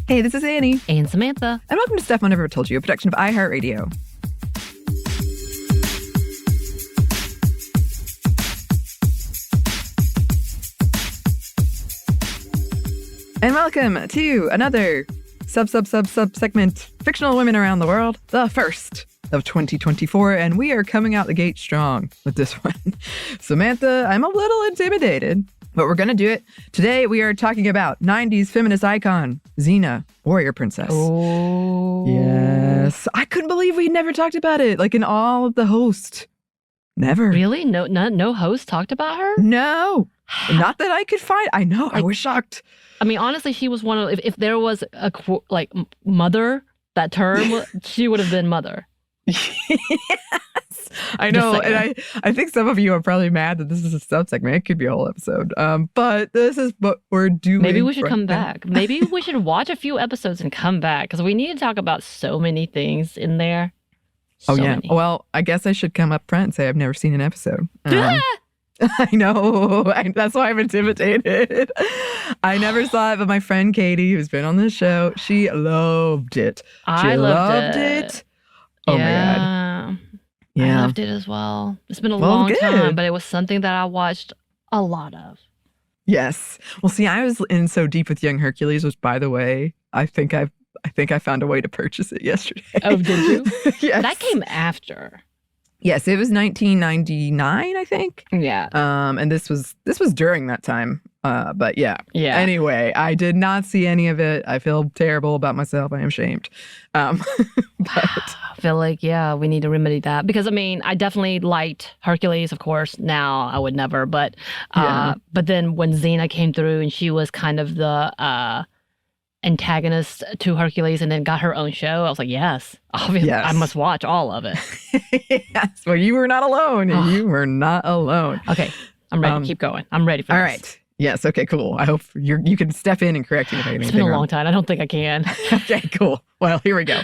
Hey, this is Anney. And Samantha. And welcome to Stuff I Never Told You, a production of iHeartRadio. And welcome to another sub segment, Fictional Women Around the World, the first of 2024, and we are coming out the gate strong with this one. Samantha, I'm a little intimidated, but we're going to do it. Today, we are talking about 90s feminist icon, Xena, warrior princess. Oh. Yes. I couldn't believe we never talked about it, like in all of the hosts. Never. Really? No host talked about her? No. Not that I could find. I know. I was shocked. I mean, honestly, she was one of, if there was a, like, mother, that term, she would have been mother. Yes, I know. And I think some of you are probably mad that this is a sub-segment. It could be a whole episode. But this is what we're doing. Maybe we should come back. Maybe we should watch a few episodes and come back, because we need to talk about so many things in there. So many. Well, I guess I should come up front and say I've never seen an episode. I know. That's why I'm intimidated. I never saw it, but my friend Katie, who's been on this show, she loved it. I loved it. Oh, my God. Yeah. I loved it as well. It's been a long time, but it was something that I watched a lot of. Yes. Well, see, I was in so deep with Young Hercules, which, by the way, I think I found a way to purchase it yesterday. Oh, did you? Yes. That came after. Yes, it was 1999, I think. Yeah. And this was during that time. But yeah. Yeah. Anyway, I did not see any of it. I feel terrible about myself. I am ashamed. But I feel like, yeah, we need to remedy that. Because, I mean, I definitely liked Hercules, of course. Now I would never. But then when Xena came through and she was kind of the antagonist to Hercules and then got her own show, I was like, yes, obviously, yes. I must watch all of it. Yes, well, you were not alone. You were not alone. Okay, I'm ready. Keep going. I'm ready for this. All right. Yes, okay, cool. I hope you can step in and correct me if anything. It's been a long time. I don't think I can. Okay, cool. Well, here we go.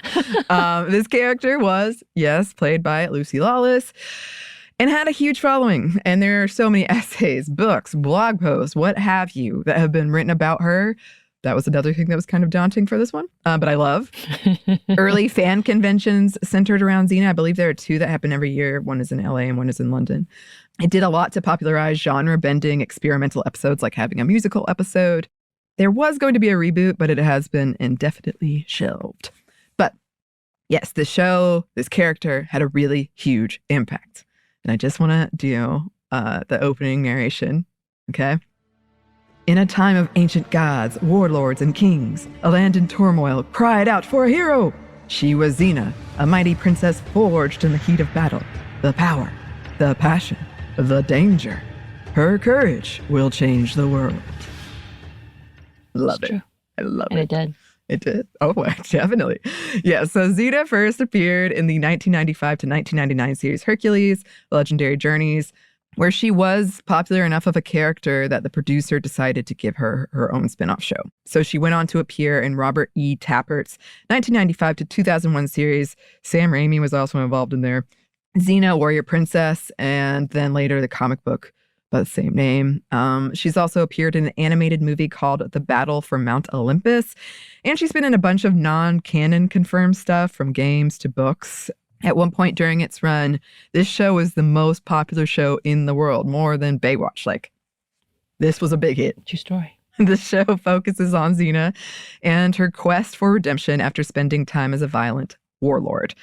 This character was, yes, played by Lucy Lawless, and had a huge following. And there are so many essays, books, blog posts, what have you, that have been written about her. That was another thing that was kind of daunting for this one, but I love. Early fan conventions centered around Xena. I believe there are two that happen every year. One is in LA and one is in London. It did a lot to popularize genre-bending experimental episodes, like having a musical episode. There was going to be a reboot, but it has been indefinitely shelved. But yes, this character had a really huge impact. And I just want to do the opening narration, okay? In a time of ancient gods, warlords, and kings, a land in turmoil cried out for a hero. She was Xena, a mighty princess forged in the heat of battle. The power, the passion, the danger. Her courage will change the world. Love it. I love it. And it did. It did. Oh, definitely. Yeah, so Xena first appeared in the 1995 to 1999 series Hercules, Legendary Journeys, where she was popular enough of a character that the producer decided to give her her own spin-off show. So she went on to appear in Robert E. Tappert's 1995 to 2001 series. Sam Raimi was also involved in there. Xena, Warrior Princess, and then later the comic book by the same name. She's also appeared in an animated movie called The Battle for Mount Olympus. And she's been in a bunch of non-canon confirmed stuff, from games to books. At one point during its run, this show was the most popular show in the world, more than Baywatch. Like, this was a big hit. True story. The show focuses on Xena and her quest for redemption after spending time as a violent warlord.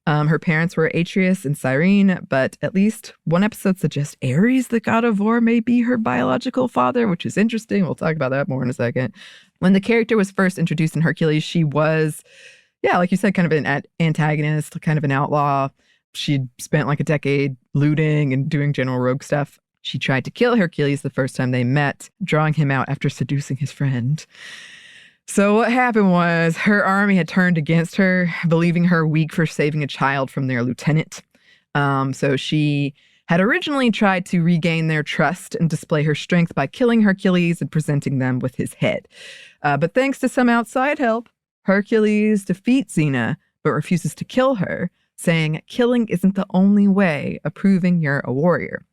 Her parents were Atreus and Cyrene, but at least one episode suggests Ares, the god of war, may be her biological father, which is interesting. We'll talk about that more in a second. When the character was first introduced in Hercules, she was, yeah, like you said, kind of an antagonist, kind of an outlaw. She'd spent like a decade looting and doing general rogue stuff. She tried to kill Hercules the first time they met, drawing him out after seducing his friend. So what happened was her army had turned against her, believing her weak for saving a child from their lieutenant. So she had originally tried to regain their trust and display her strength by killing Hercules and presenting them with his head. But thanks to some outside help, Hercules defeats Xena, but refuses to kill her, saying killing isn't the only way of proving you're a warrior.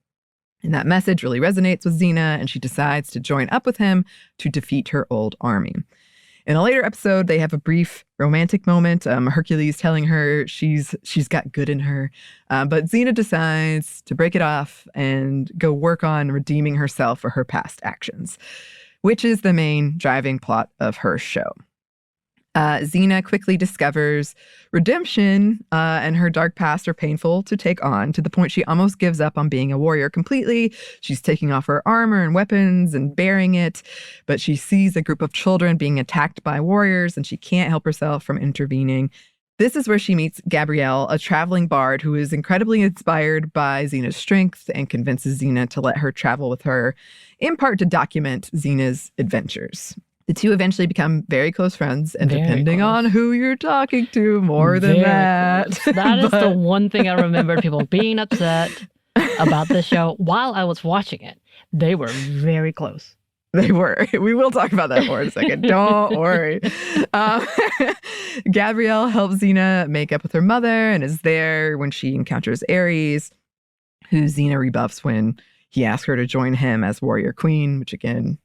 And that message really resonates with Xena, and she decides to join up with him to defeat her old army. In a later episode, they have a brief romantic moment. Hercules telling her she's got good in her. But Xena decides to break it off and go work on redeeming herself for her past actions, which is the main driving plot of her show. Xena quickly discovers redemption and her dark past are painful to take on, to the point she almost gives up on being a warrior completely. She's taking off her armor and weapons and bearing it, but she sees a group of children being attacked by warriors and she can't help herself from intervening. This is where she meets Xabrielle, a traveling bard who is incredibly inspired by Xena's strength and convinces Xena to let her travel with her, in part to document Xena's adventures. The two eventually become very close friends, and depending on who you're talking to, more than that. That is the one thing I remember people being upset about the show while I was watching it. They were very close. They were. We will talk about that more in a second. Don't worry. Xabrielle helps Xena make up with her mother and is there when she encounters Ares, who Xena rebuffs when he asks her to join him as warrior queen, which again,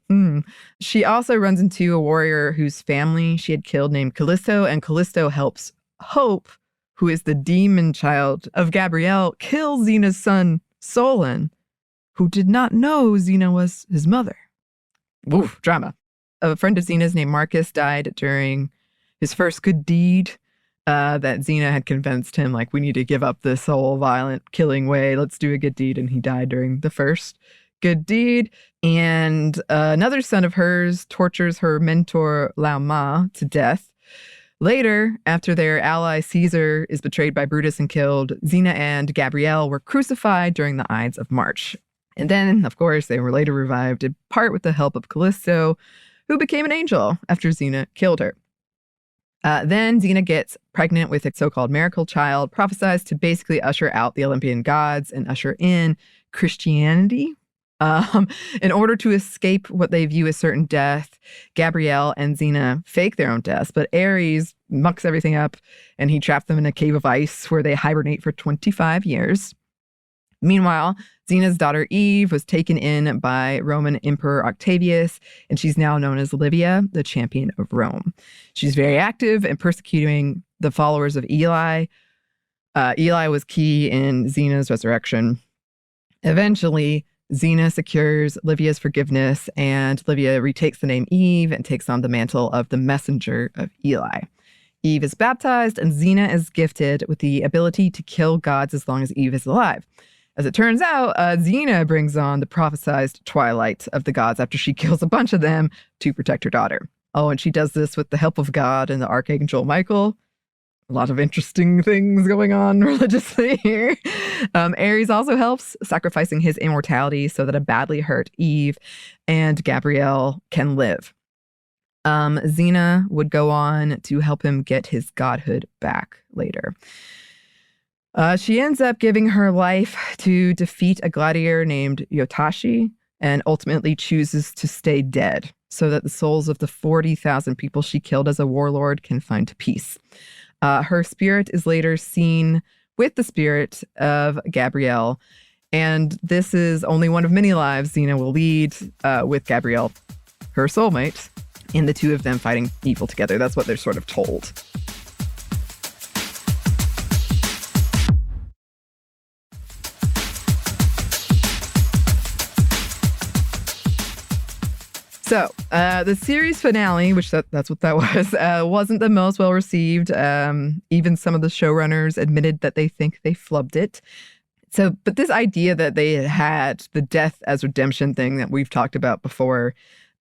She also runs into a warrior whose family she had killed named Callisto, and Callisto helps Hope, who is the demon child of Xabrielle, kill Xena's son, Solon, who did not know Xena was his mother. Oof, drama. A friend of Xena's named Marcus died during his first good deed that Xena had convinced him, like, we need to give up this whole violent killing way. Let's do a good deed. And he died during the first good deed. And another son of hers tortures her mentor, Lao Ma, to death. Later, after their ally Caesar is betrayed by Brutus and killed, Xena and Xabrielle were crucified during the Ides of March. And then, of course, they were later revived, in part with the help of Callisto, who became an angel after Xena killed her. Then Xena gets pregnant with a so-called miracle child, prophesies to basically usher out the Olympian gods and usher in Christianity. In order to escape what they view as certain death, Xabrielle and Xena fake their own deaths, but Ares mucks everything up and he traps them in a cave of ice where they hibernate for 25 years. Meanwhile, Xena's daughter Eve was taken in by Roman Emperor Octavius, and she's now known as Livia, the champion of Rome. She's very active in persecuting the followers of Eli. Eli was key in Xena's resurrection. Eventually, Xena secures Livia's forgiveness, and Livia retakes the name Eve and takes on the mantle of the messenger of Eli. Eve is baptized, and Xena is gifted with the ability to kill gods as long as Eve is alive. As it turns out, Xena brings on the prophesized twilight of the gods after she kills a bunch of them to protect her daughter. Oh, and she does this with the help of God and the Archangel Michael. A lot of interesting things going on religiously here. Ares also helps, sacrificing his immortality so that a badly hurt Eve and Xabrielle can live. Xena would go on to help him get his godhood back later. She ends up giving her life to defeat a gladiator named Yotashi and ultimately chooses to stay dead so that the souls of the 40,000 people she killed as a warlord can find peace. Her spirit is later seen with the spirit of Xabrielle, and this is only one of many lives Xena will lead with Xabrielle, her soulmate, and the two of them fighting evil together. That's what they're sort of told. So, the series finale, which that's what that was, wasn't the most well received. Even some of the showrunners admitted that they think they flubbed it. So, but this idea that they had the death as redemption thing that we've talked about before,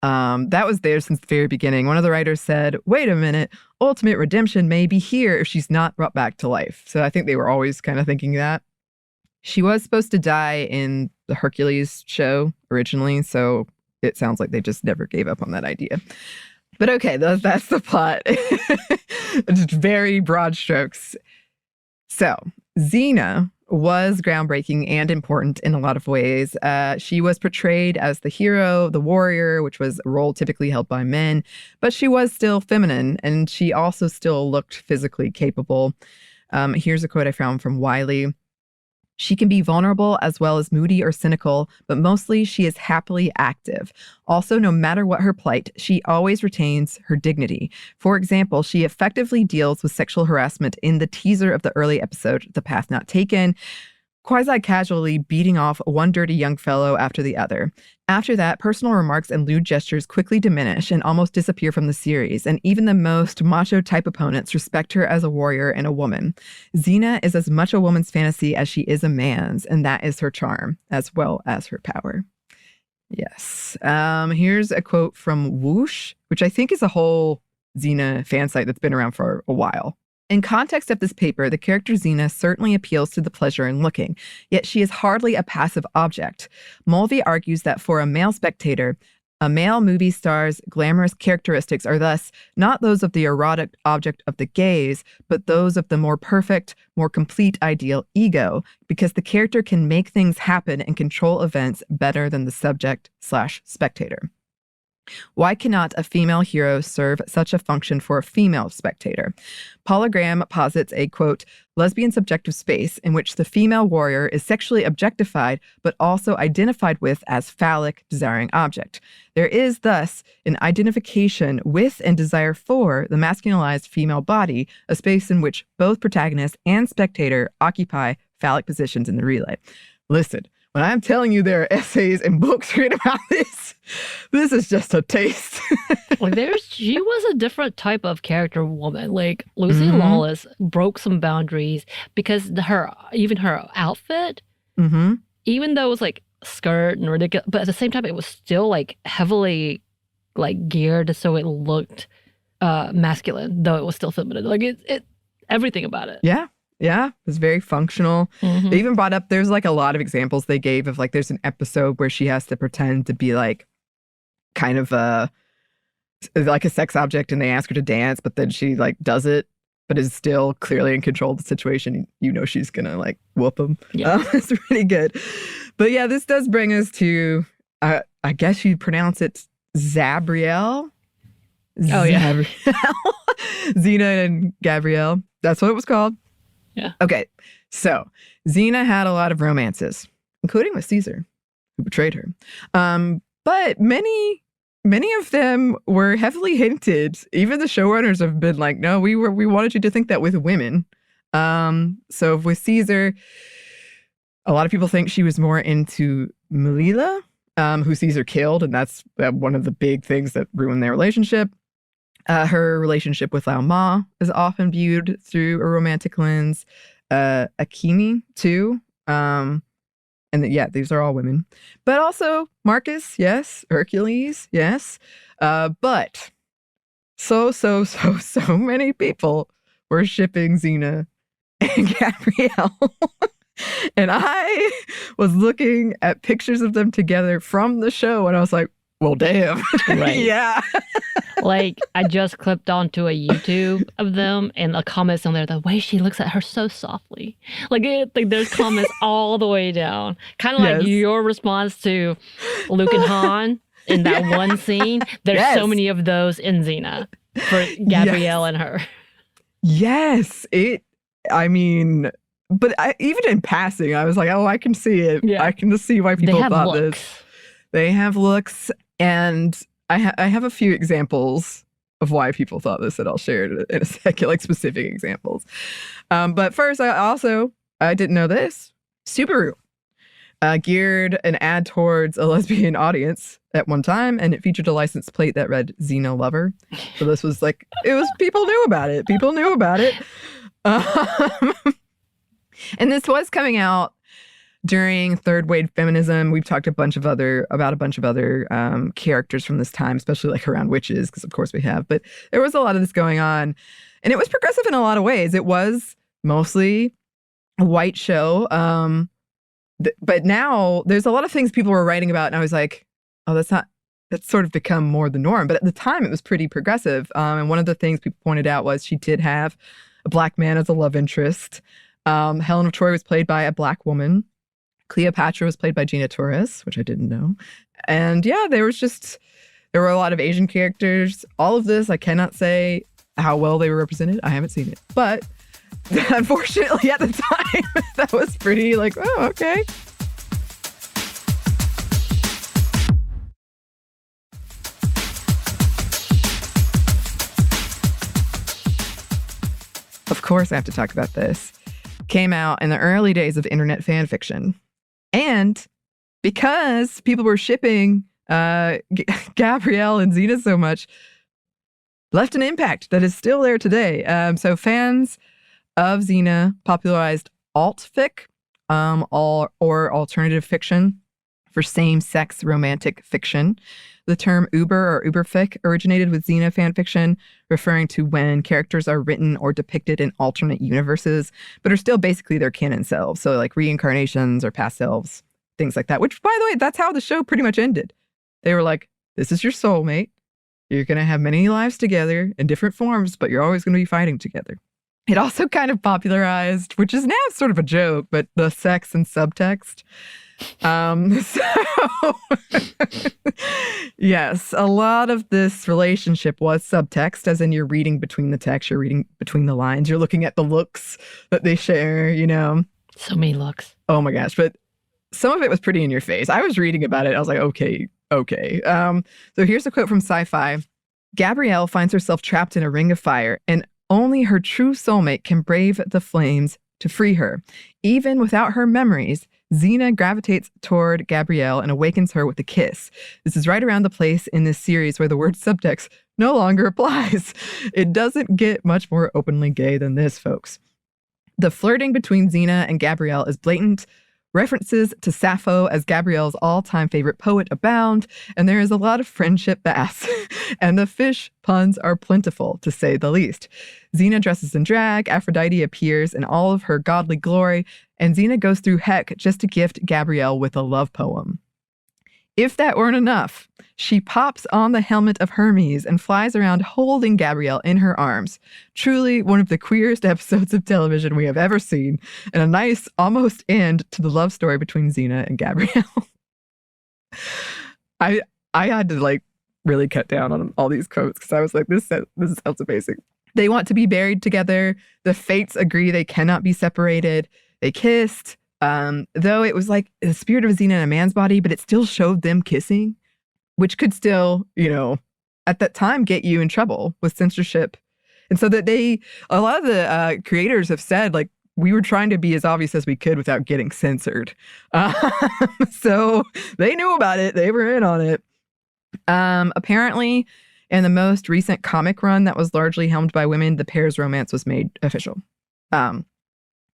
that was there since the very beginning. One of the writers said, wait a minute, ultimate redemption may be here if she's not brought back to life. So I think they were always kind of thinking that. She was supposed to die in the Hercules show originally, so it sounds like they just never gave up on that idea. But okay, that's the plot. Just very broad strokes. So, Xena was groundbreaking and important in a lot of ways. She was portrayed as the hero, the warrior, which was a role typically held by men, but she was still feminine, and she also still looked physically capable. Here's a quote I found from Wiley. She can be vulnerable as well as moody or cynical, but mostly she is happily active. Also, no matter what her plight, she always retains her dignity. For example, she effectively deals with sexual harassment in the teaser of the early episode, The Path Not Taken, quasi-casually beating off one dirty young fellow after the other. After that, personal remarks and lewd gestures quickly diminish and almost disappear from the series, and even the most macho-type opponents respect her as a warrior and a woman. Xena is as much a woman's fantasy as she is a man's, and that is her charm, as well as her power. Yes. Here's a quote from Whoosh, which I think is a whole Xena fan site that's been around for a while. In context of this paper, the character Xena certainly appeals to the pleasure in looking, yet she is hardly a passive object. Mulvey argues that for a male spectator, a male movie star's glamorous characteristics are thus not those of the erotic object of the gaze, but those of the more perfect, more complete ideal ego, because the character can make things happen and control events better than the subject/spectator. Why cannot a female hero serve such a function for a female spectator? Paula Graham posits a, quote, lesbian subjective space in which the female warrior is sexually objectified, but also identified with as phallic, desiring object. There is thus an identification with and desire for the masculinized female body, a space in which both protagonist and spectator occupy phallic positions in the relay. Listen, when I'm telling you there are essays and books written about this, this is just a taste. Like she was a different type of character woman. Like Lucy Lawless broke some boundaries because her outfit, even though it was like skirt and ridiculous, but at the same time it was still like heavily like geared so it looked masculine, though it was still feminine. Like it everything about it. Yeah, it was very functional. They even brought up, there's like a lot of examples they gave of like, there's an episode where she has to pretend to be like kind of like a sex object and they ask her to dance, but then she like does it, but is still clearly in control of the situation. You know she's gonna like whoop them. Yeah. It's really good. But yeah, this does bring us to, I guess you'd pronounce it Xabrielle. Oh yeah. Xena and Xabrielle. That's what it was called. Yeah. Okay, so Xena had a lot of romances, including with Caesar, who betrayed her. But many of them were heavily hinted. Even the showrunners have been like, no, we wanted you to think that with women. So with Caesar, a lot of people think she was more into Melilla, who Caesar killed, and that's one of the big things that ruined their relationship. Her relationship with Lao Ma is often viewed through a romantic lens. Akemi, too. And these are all women. But also Marcus, yes. Hercules, yes. But so many people were shipping Xena and Xabrielle. And I was looking at pictures of them together from the show, and I was like, well, damn. Right. Yeah. Like, I just clipped onto a YouTube of them, and the comments on there, the way she looks at her so softly. Like there's comments all the way down. Kind of like your response to Luke and Han in that one scene. There's so many of those in Xena for Gabrielle and her. Yes. But even in passing, I was like, oh, I can see it. Yeah. I can just see why people thought this. They have looks. And I have a few examples of why people thought this that I'll share in a second, like specific examples. But first, I didn't know this. Subaru geared an ad towards a lesbian audience at one time, and it featured a license plate that read Xena Lover. So this was like, people knew about it. People knew about it. And this was coming out during third wave feminism. We've talked about a bunch of other characters from this time, especially like around witches, because of course we have. But there was a lot of this going on, and it was progressive in a lot of ways. It was mostly a white show, but now there's a lot of things people were writing about, and I was like, oh, that's sort of become more the norm. But at the time, it was pretty progressive. And one of the things people pointed out was she did have a black man as a love interest. Helen of Troy was played by a black woman. Cleopatra was played by Gina Torres, which I didn't know. And yeah, there were a lot of Asian characters. All of this, I cannot say how well they were represented. I haven't seen it. But Unfortunately, at the time, that was pretty like, oh, okay. Of course, I have to talk about this. Came out in the early days of internet fan fiction. And because people were shipping Xabrielle and Xena so much, left an impact that is still there today. So fans of Xena popularized alt-fic, or alternative fiction for same-sex romantic fiction. The term Uber or Uberfic originated with Xena fan fiction, referring to when characters are written or depicted in alternate universes, but are still basically their canon selves. So like reincarnations or past selves, things like that. Which, by the way, that's how the show pretty much ended. They were like, this is your soulmate. You're going to have many lives together in different forms, but you're always going to be fighting together. It also kind of popularized, which is now sort of a joke, but the sex and subtext. Yes, a lot of this relationship was subtext, as in you're reading between the text, you're reading between the lines, you're looking at the looks that they share, you know. So many looks. Oh my gosh, but some of it was pretty in your face. I was reading about it. I was like, okay. So here's a quote from Sci-Fi. Xabrielle finds herself trapped in a ring of fire, and only her true soulmate can brave the flames to free her. Even without her memories, Xena gravitates toward Xabrielle and awakens her with a kiss. This is right around the place in this series where the word subtext no longer applies. It doesn't get much more openly gay than this, folks. The flirting between Xena and Xabrielle is blatant. References to Sappho as Xabrielle's all-time favorite poet abound, and there is a lot of friendship bass. And the fish puns are plentiful, to say the least. Xena dresses in drag, Aphrodite appears in all of her godly glory, and Xena goes through heck just to gift Xabrielle with a love poem. If that weren't enough, she pops on the helmet of Hermes and flies around holding Xabrielle in her arms. Truly one of the queerest episodes of television we have ever seen, and a nice almost end to the love story between Xena and Xabrielle. I had to like really cut down on all these quotes because I was like, this sounds amazing. They want to be buried together. The fates agree they cannot be separated. They kissed. Though it was like the spirit of Xena in a man's body, but it still showed them kissing, which could still, you know, at that time get you in trouble with censorship. And so that a lot of the creators have said, like, we were trying to be as obvious as we could without getting censored. So they knew about it. They were in on it. Apparently, in the most recent comic run that was largely helmed by women, the pair's romance was made official.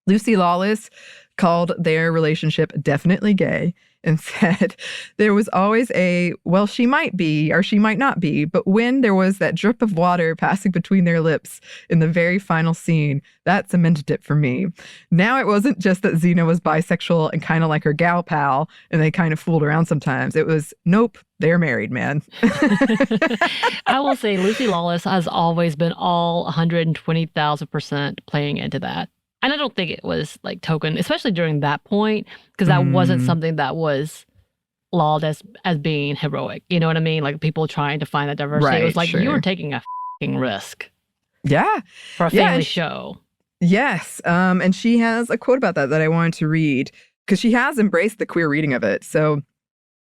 Lucy Lawless called their relationship definitely gay and said there was always well, she might be or she might not be, but when there was that drip of water passing between their lips in the very final scene, that cemented it for me. Now it wasn't just that Xena was bisexual and kind of like her gal pal and they kind of fooled around sometimes. It was, nope, they're married, man. I will say Lucy Lawless has always been all 120,000% playing into that. And I don't think it was like token, especially during that point, because that wasn't something that was lauded as being heroic. You know what I mean? Like people trying to find that diversity. Right, it was like you were taking a risk. Yeah. For a family show. Yes. And she has a quote about that I wanted to read because she has embraced the queer reading of it. So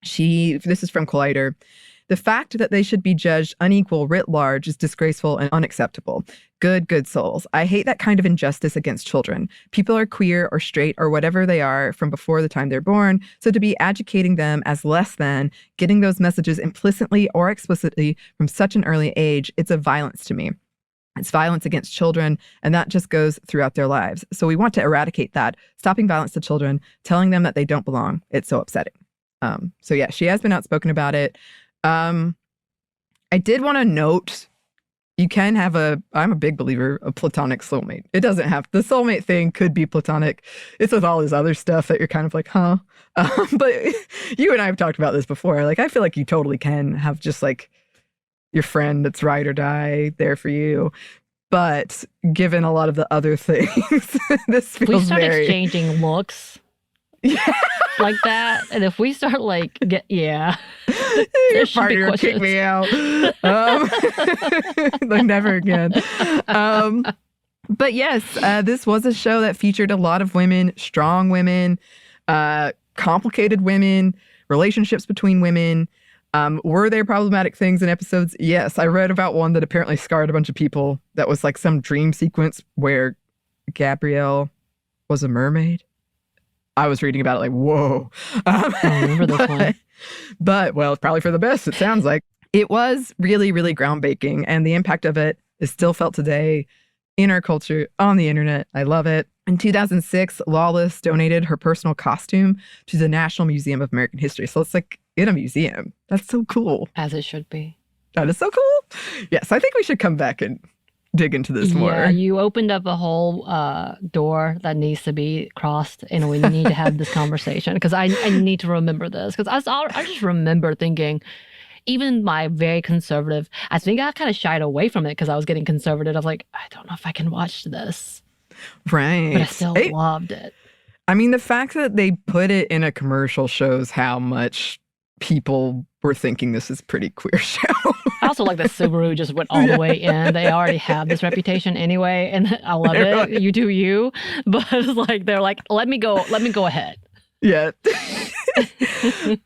this is from Collider. The fact that they should be judged unequal writ large is disgraceful and unacceptable. Good souls. I hate that kind of injustice against children. People are queer or straight or whatever they are from before the time they're born. So to be educating them as less than, getting those messages implicitly or explicitly from such an early age, it's a violence to me. It's violence against children, and that just goes throughout their lives. So we want to eradicate that, stopping violence to children, telling them that they don't belong. It's so upsetting. So yeah, she has been outspoken about it. I did want to note, you can have I'm a big believer of platonic soulmate. It doesn't have, the soulmate thing could be platonic. It's with all this other stuff that you're kind of like, huh? But you and I have talked about this before. Like, I feel like you totally can have just like your friend that's ride or die there for you. But given a lot of the other things, this feels we start exchanging looks. Yeah. Like that, and if we start like your partner will kick me out. Like never again. But yes, this was a show that featured a lot of women, strong women, complicated women, relationships between women. Were there problematic things in episodes? Yes. I read about one that apparently scarred a bunch of people. That was like some dream sequence where Xabrielle was a mermaid. I was reading about it like, whoa. I remember this one. But, well, it's probably for the best, it sounds like. It was really, really groundbreaking, and the impact of it is still felt today in our culture, on the internet. I love it. In 2006, Lawless donated her personal costume to the National Museum of American History. So it's like in a museum. That's so cool. As it should be. That is so cool. Yes, I think we should come back and dig into this more. Yeah, you opened up a whole door that needs to be crossed, and we need to have this conversation because I need to remember this. Because I just remember thinking, even my very conservative, I think I kind of shied away from it because I was getting conservative. I was like, I don't know if I can watch this. Right. But I still loved it. I mean, the fact that they put it in a commercial shows how much people were thinking this is a pretty queer show. I also like that Subaru just went all the way in. They already have this reputation anyway, and I love it. Right. You do you. But it's like they're like, let me go ahead. Yeah.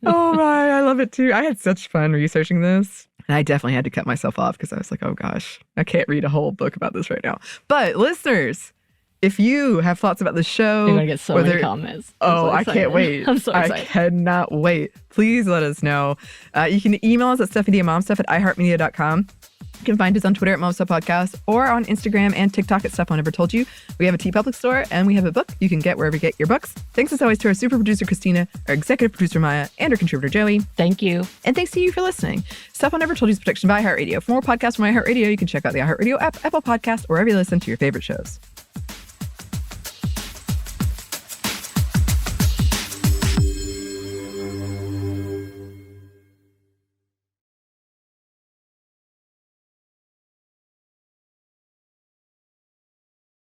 Oh my, I love it too. I had such fun researching this. And I definitely had to cut myself off because I was like, oh gosh, I can't read a whole book about this right now. But listeners, if you have thoughts about the show, you're going to get so many comments. I can't wait. I'm so excited. I cannot wait. Please let us know. You can email us at stuffmediamomstuff@iheartmedia.com. You can find us on Twitter at Momstuff Podcast or on Instagram and TikTok at Stuff I Never Told You. We have a TeePublic store and we have a book you can get wherever you get your books. Thanks as always to our super producer, Christina, our executive producer, Maya, and our contributor, Joey. Thank you. And thanks to you for listening. Stuff I Never Told You is a production by iHeartRadio. For more podcasts from iHeartRadio, you can check out the iHeartRadio app, Apple Podcasts, or wherever you listen to your favorite shows.